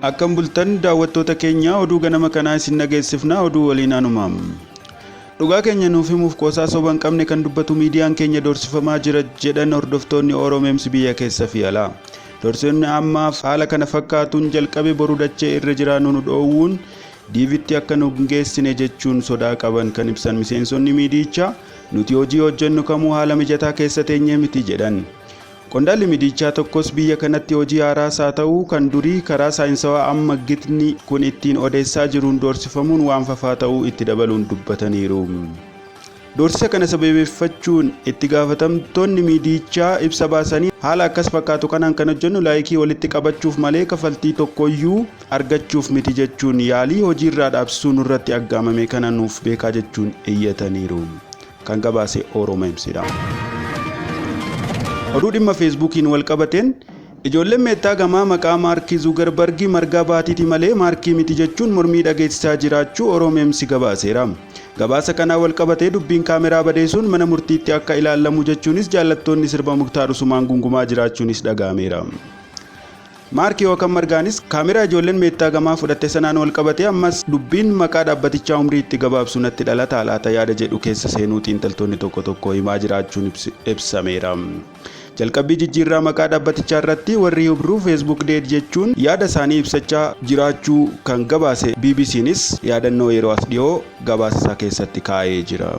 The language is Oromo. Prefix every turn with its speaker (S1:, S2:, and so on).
S1: Akkam bultan daawwattoota keenya oduu ganama kanaa isin dhageessifna oduu waliin aanumaam. Dhugaa keenya nuuf himuuf qoosaa soba hin qabne kan dubbatu miidiyaan keenya doorsifamaa jira jedhan hordoftoonni OMS biyya keessa fi alaa. Doorsisni ammaaf haala kana fakkaatuun jalqabe boru dachee irra jiraannu nu dhoowwuun diivitti akka nu geessine jechuun sodaa qaban kan ibsan miseensonni miidiyichaa nuti hojii hojjennu kamuu haala mijataa keessa teenyee miti jedhan. Qondaalli miidiyichaa tokkos biyya kanatti hojii haaraas haa ta'u kan durii karaa saayinsawaa amma gitni kun ittiin odeessaa jiruun doorsifamuun waan fafaa ta'uu itti dabaluun dubbataniiru. Doorsisa kana sababeeffachuun itti gaafatamtoonni miidiyichaa ibsa baasanii haala akkas fakkaatu kanaan kan hojjennu laayikii walitti qabachuuf malee kafaltii tokkoyyuu argachuuf miti jechuun yaalii hojiirraa dhaabsisuun irratti aggaamame kana nuuf beekaa jechuun iyyataniiru. Kan gabaase OMSdha. Oduu dhimma feesbuukiin wal qabateen ijoolleen meettaa gamaa maqaa Maarkii Zuugarbargii margaa baatiiti malee maarkii miti jechuun mormii dhageessisaa jiraachuu OMS gabaaseera. Gabaasa kanaa wal qabatee dubbiin kaameraa badeessuun mana murtiitti akka ilaalamu jechuunis jaallattoonni sirba Muktaar Usumaan gungumaa jiraachuunis dhaga'ameera. Maarkii yookaan margaanis kaameraa ijoolleen meettaa gamaa fudhatte sanaan wal qabatee ammas dubbiin maqaa dhaabbatichaa umrii itti gabaabsu natti dhalata laata yaada jedhu keessa seenuu xiinxaltoonni tokko tokko himaa jiraachuun ibsameera. Jalqabbii jijjiirraa maqaa dhaabbatichaa irratti warri Hibruu Facebook Deed jechuun yaada isaanii ibsachaa jiraachuu kan gabaase BBCnis yaadannoo yeroo as dhiyoo gabaasa isaa keessatti kaa'ee jira.